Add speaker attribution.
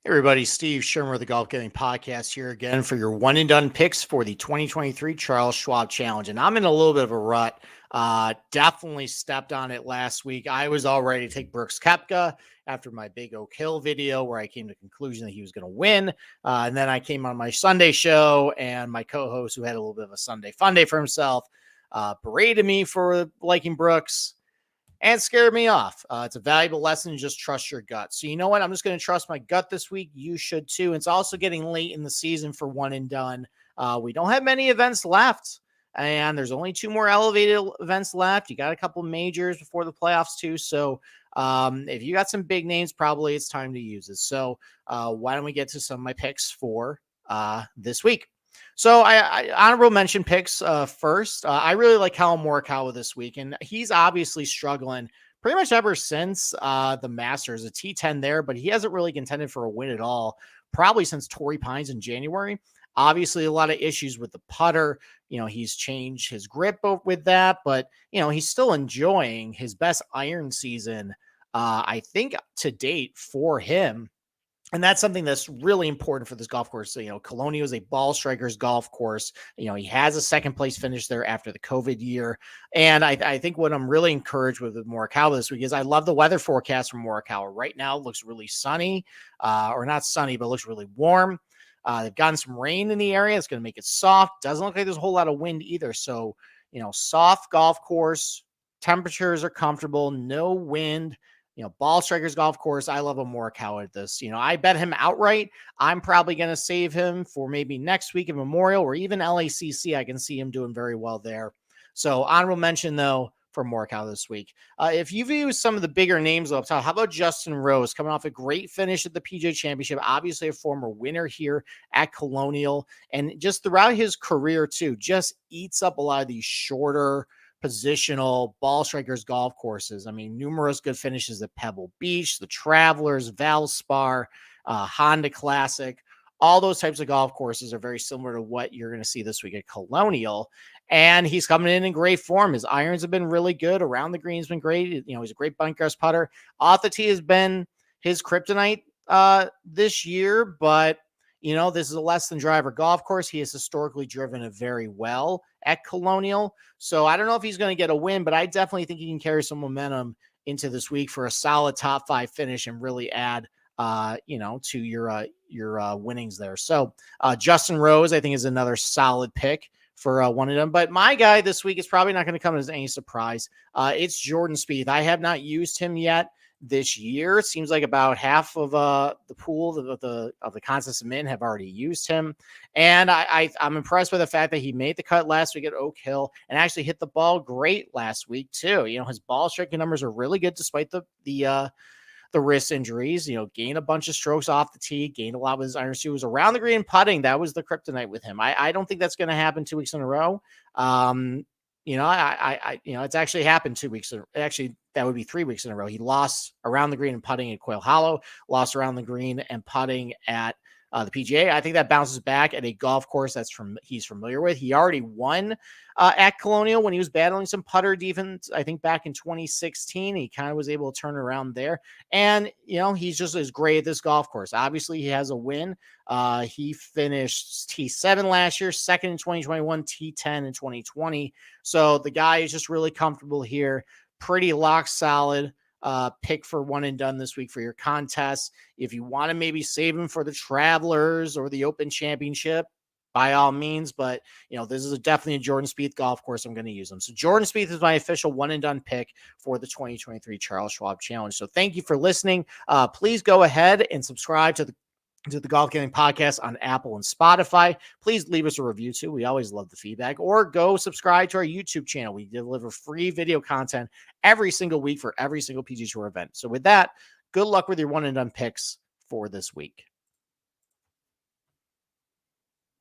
Speaker 1: Hey everybody, Steve Shermer of the Golf Gaming Podcast here again for your one and done picks for the 2023 Charles Schwab Challenge. And I'm in a little bit of a rut. Definitely stepped on it last week. I was all ready to take Brooks Koepka after my big Oak Hill video where I came to the conclusion that he was going to win. And then I came on my Sunday show and my co-host, who had a little bit of a Sunday fun day for himself, berated me for liking Brooks and scared me off. It's a valuable lesson. Just trust your gut. So you know what? I'm just going to trust my gut this week. You should too. It's also getting late in the season for one and done. We don't have many events left, and there's only two more elevated events left. You got a couple majors before the playoffs too. So if you got some big names, probably it's time to use it. So why don't we get to some of my picks for this week? So I honorable mention picks first. I really like Colin Morikawa this week, and he's obviously struggling pretty much ever since the Masters, a T10 there, but he hasn't really contended for a win at all, probably since Torrey Pines in January. Obviously, a lot of issues with the putter. You know, he's changed his grip with that, but, you know, he's still enjoying his best iron season, I think, to date for him. And that's something that's really important for this golf course. So, you know, Colonial is a ball strikers golf course. You know, he has a second place finish there after the COVID year. And I think what I'm really encouraged with Morikawa this week is I love the weather forecast from Morikawa. Right now, it looks really sunny, or not sunny, but it looks really warm. They've gotten some rain in the area. It's going to make it soft. Doesn't look like there's a whole lot of wind either. So, you know, soft golf course. Temperatures are comfortable. No wind. You know, ball strikers golf course. I love a Morikawa at this. You know, I bet him outright. I'm probably going to save him for maybe next week at Memorial or even LACC. I can see him doing very well there. So honorable mention though for Morikawa this week. If you've used some of the bigger names up top, how about Justin Rose coming off a great finish at the PGA Championship? Obviously a former winner here at Colonial, and just throughout his career too, just eats up a lot of these shorter positional ball strikers golf courses. I mean, numerous good finishes at Pebble Beach, the Travelers, Valspar, Honda Classic. All those types of golf courses are very similar to what you're going to see this week at Colonial. And he's coming in great form. His irons have been really good. Around the green's been great. You know, he's a great bunkhouse putter. Off the tee has been his kryptonite this year, but you know, this is a less than driver golf course. He has historically driven it very well at Colonial. So I don't know if he's going to get a win, but I definitely think he can carry some momentum into this week for a solid top five finish and really add, you know, to your winnings there. So Justin Rose, I think, is another solid pick for one of them. But my guy this week is probably not going to come as any surprise. It's Jordan Spieth. I have not used him yet this year. It seems like about half of the pool of the contests I'm in have already used him, and I'm impressed by the fact that he made the cut last week at Oak Hill and actually hit the ball great last week too. You know, his ball striking numbers are really good despite the wrist injuries. You know, gained a bunch of strokes off the tee, gained a lot with his iron shoe. Was around the green putting. That was the kryptonite with him. I don't think that's going to happen 2 weeks in a row. You know, you know, it's actually happened 2 weeks. Actually, that would be 3 weeks in a row. He lost around the green and putting at Quail Hollow, lost around the green and putting at the PGA. I think that bounces back at a golf course he's familiar with. He already won at Colonial when he was battling some putter defense. I think back in 2016, he kind of was able to turn around there. And you know, he's just as great at this golf course. Obviously, he has a win. He finished T7 last year, second in 2021, T10 in 2020. So the guy is just really comfortable here. Pretty lock solid pick for one and done this week for your contest. If you want to maybe save him for the Travelers or the Open Championship, by all means, but you know, this is definitely a Jordan Spieth golf course. I'm going to use him. So Jordan Spieth is my official one and done pick for the 2023 Charles Schwab Challenge. So thank you for listening. Please go ahead and subscribe to the Golf Gaming Podcast on Apple and Spotify. Please leave us a review too. We always love the feedback. Or go subscribe to our YouTube channel. We deliver free video content every single week for every single PGA Tour event. So with that, good luck with your one and done picks for this week.